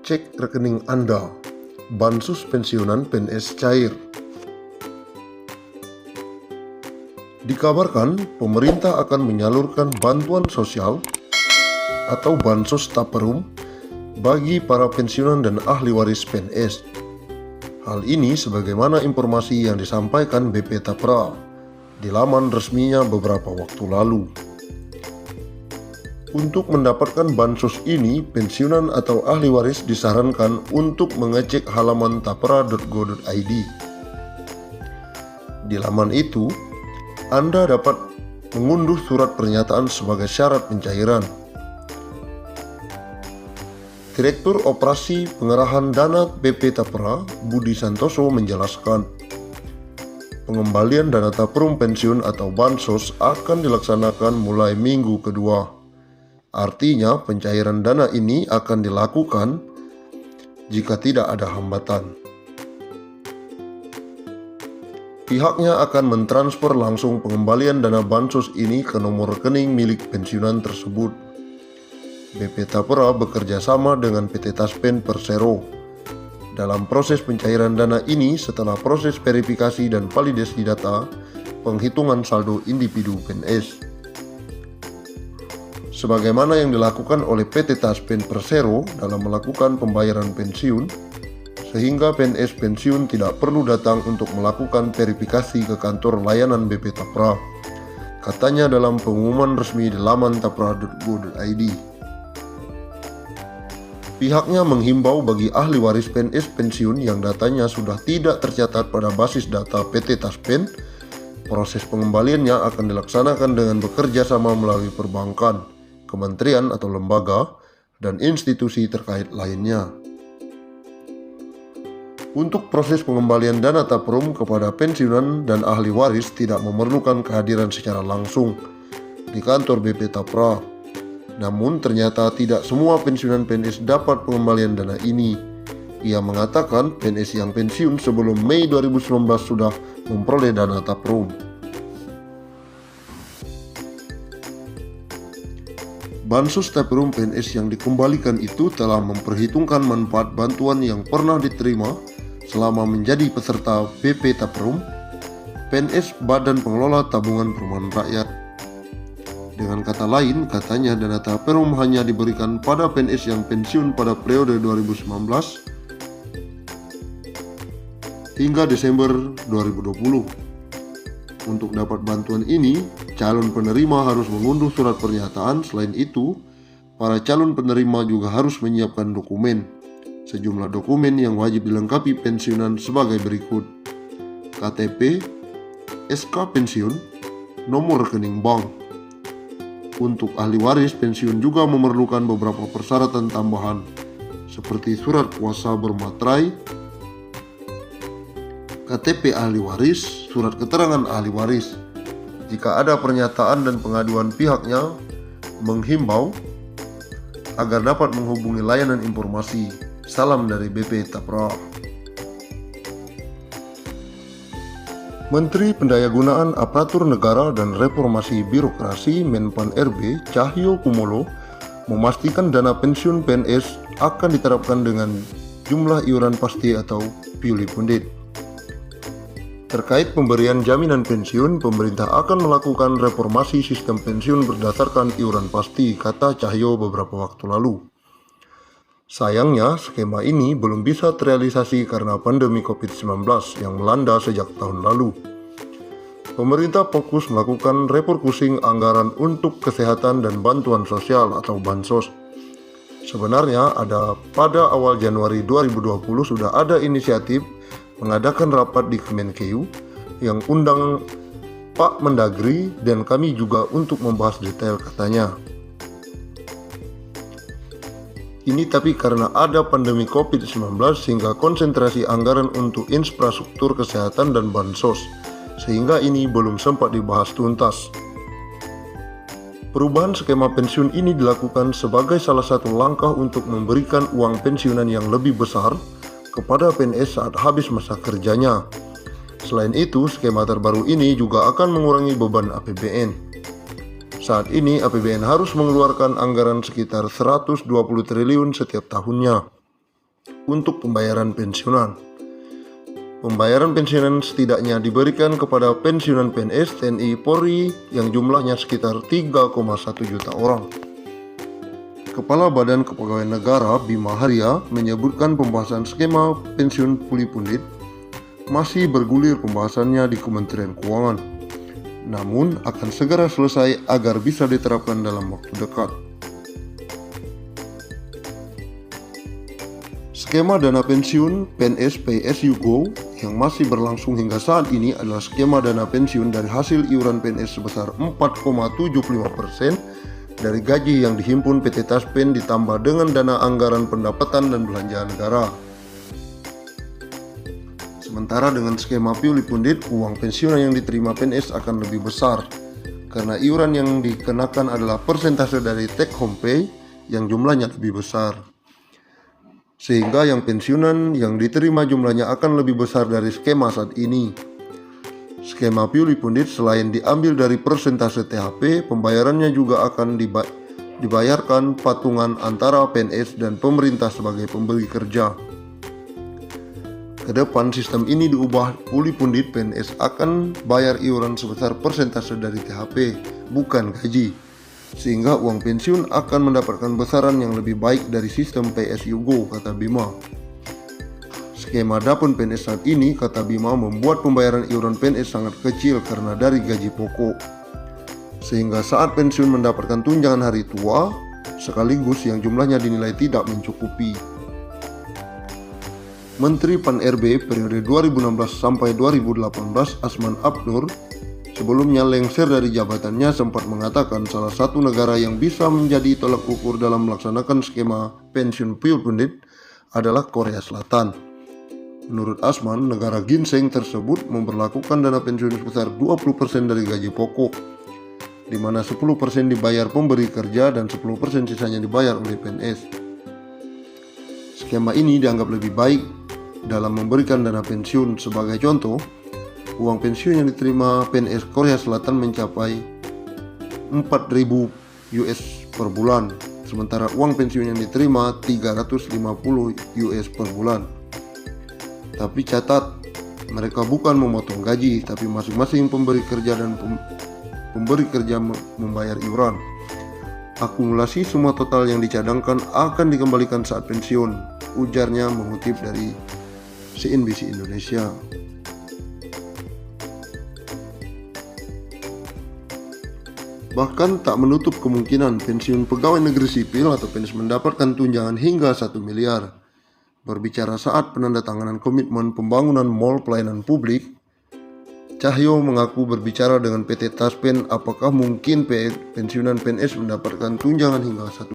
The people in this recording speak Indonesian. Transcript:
Cek rekening Anda. Bansos pensiunan PNS cair. Dikabarkan pemerintah akan menyalurkan bantuan sosial atau bansos taperum bagi para pensiunan dan ahli waris PNS. Hal ini sebagaimana informasi yang disampaikan BP Tapra di laman resminya beberapa waktu lalu. Untuk mendapatkan bansos ini, pensiunan atau ahli waris disarankan untuk mengecek halaman tapra.go.id. Di laman itu, Anda dapat mengunduh surat pernyataan sebagai syarat pencairan. Direktur Operasi Pengerahan Dana BP Tapra, Budi Santoso menjelaskan, pengembalian dana taperum pensiun atau bansos akan dilaksanakan mulai minggu kedua. Artinya pencairan dana ini akan dilakukan jika tidak ada hambatan. Pihaknya akan mentransfer langsung pengembalian dana bansos ini ke nomor rekening milik pensiunan tersebut. BP Tapra bekerja sama dengan PT Taspen Persero dalam proses pencairan dana ini setelah proses verifikasi dan validasi data penghitungan saldo individu PNS. Sebagaimana yang dilakukan oleh PT Taspen Persero dalam melakukan pembayaran pensiun, sehingga PNS pensiun tidak perlu datang untuk melakukan verifikasi ke kantor layanan BP Tapra, katanya dalam pengumuman resmi di laman tapra.go.id. Pihaknya menghimbau bagi ahli waris PNS pensiun yang datanya sudah tidak tercatat pada basis data PT Taspen, proses pengembaliannya akan dilaksanakan dengan bekerja sama melalui perbankan, kementerian atau lembaga, dan institusi terkait lainnya. Untuk proses pengembalian dana taperum kepada pensiunan dan ahli waris tidak memerlukan kehadiran secara langsung di kantor BP Tapra. Namun ternyata tidak semua pensiunan PNS dapat pengembalian dana ini. Ia mengatakan PNS yang pensiun sebelum Mei 2019 sudah memperoleh dana taperum. Bansos taperum PNS yang dikembalikan itu telah memperhitungkan manfaat bantuan yang pernah diterima selama menjadi peserta BP Taperum, PNS Badan Pengelola Tabungan Perumahan Rakyat. Dengan kata lain, katanya dana taperum hanya diberikan pada PNS yang pensiun pada periode 2019 hingga Desember 2020. Untuk dapat bantuan ini, calon penerima harus mengunduh surat pernyataan. Selain itu, para calon penerima juga harus menyiapkan dokumen. Sejumlah dokumen yang wajib dilengkapi pensiunan sebagai berikut: KTP, SK pensiun, nomor rekening bank. Untuk ahli waris pensiun juga memerlukan beberapa persyaratan tambahan, seperti surat kuasa bermaterai, KTP ahli waris, surat keterangan ahli waris. Jika ada pernyataan dan pengaduan, pihaknya menghimbau agar dapat menghubungi layanan informasi. Salam dari BP Tapra. Menteri Pendayagunaan Aparatur Negara dan Reformasi Birokrasi Menpan RB Cahyo Kumolo memastikan dana pensiun PNS akan diterapkan dengan jumlah iuran pasti atau purely funded. Terkait pemberian jaminan pensiun, pemerintah akan melakukan reformasi sistem pensiun berdasarkan iuran pasti, kata Cahyo beberapa waktu lalu. Sayangnya, skema ini belum bisa terrealisasi karena pandemi COVID-19 yang melanda sejak tahun lalu. Pemerintah fokus melakukan refocusing anggaran untuk kesehatan dan bantuan sosial atau bansos. Sebenarnya pada awal Januari 2020 sudah ada inisiatif mengadakan rapat di Kemenkeu yang undang Pak Mendagri dan kami juga untuk membahas detail, katanya. Ini tapi karena ada pandemi COVID-19 sehingga konsentrasi anggaran untuk infrastruktur kesehatan dan bansos, sehingga ini belum sempat dibahas tuntas. Perubahan skema pensiun ini dilakukan sebagai salah satu langkah untuk memberikan uang pensiunan yang lebih besar kepada PNS saat habis masa kerjanya. Selain itu, skema terbaru ini juga akan mengurangi beban APBN. Saat ini APBN harus mengeluarkan anggaran sekitar 120 triliun setiap tahunnya. untuk pembayaran pensiunan. Pembayaran pensiunan setidaknya diberikan kepada pensiunan PNS, TNI, Polri yang jumlahnya sekitar 3,1 juta orang. Kepala Badan Kepegawaian Negara Bima Arya menyebutkan pembahasan skema pensiun puli pundit masih bergulir pembahasannya di Kementerian Keuangan, namun akan segera selesai agar bisa diterapkan dalam waktu dekat. Skema dana pensiun PNS Pay As You Go yang masih berlangsung hingga saat ini adalah skema dana pensiun dari hasil iuran PNS sebesar 4,75% dari gaji yang dihimpun PT Taspen ditambah dengan dana anggaran pendapatan dan belanja negara. Sementara dengan skema puli pundit, uang pensiunan yang diterima PNS akan lebih besar karena iuran yang dikenakan adalah persentase dari take home pay yang jumlahnya lebih besar. Sehingga yang pensiunan yang diterima jumlahnya akan lebih besar dari skema saat ini. Skema puli pundit selain diambil dari persentase THP, pembayarannya juga akan dibayarkan patungan antara PNS dan pemerintah sebagai pemberi kerja. Kedepan sistem ini diubah, puli pundit PNS akan bayar iuran sebesar persentase dari THP, bukan gaji. Sehingga uang pensiun akan mendapatkan besaran yang lebih baik dari sistem Pay As You Go, kata Bima. Skema dapun PNS saat ini, kata Bima, membuat pembayaran iuran PNS sangat kecil karena dari gaji pokok. Sehingga saat pensiun mendapatkan tunjangan hari tua, sekaligus yang jumlahnya dinilai tidak mencukupi. Menteri Pan-RB periode 2016 sampai 2018 Asman Abnur sebelumnya lengser dari jabatannya sempat mengatakan salah satu negara yang bisa menjadi tolak ukur dalam melaksanakan skema pensiun puli pundit adalah Korea Selatan. Menurut Asman, negara ginseng tersebut memberlakukan dana pensiun sebesar 20% dari gaji pokok, di mana 10% dibayar pemberi kerja dan 10% sisanya dibayar oleh PNS. Skema ini dianggap lebih baik dalam memberikan dana pensiun. Sebagai contoh, uang pensiun yang diterima PNS Korea Selatan mencapai 4.000 US per bulan, sementara uang pensiun yang diterima 350 US per bulan. Tapi catat, mereka bukan memotong gaji, tapi masing-masing pemberi kerja dan pemberi kerja membayar iuran. Akumulasi semua total yang dicadangkan akan dikembalikan saat pensiun, ujarnya mengutip dari CNBC Indonesia. Bahkan tak menutup kemungkinan pensiun pegawai negeri sipil atau PNS mendapatkan tunjangan hingga 1 miliar. Berbicara saat penandatanganan komitmen pembangunan mal pelayanan publik, Cahyo mengaku berbicara dengan PT Taspen apakah mungkin pensiunan PNS mendapatkan tunjangan hingga 1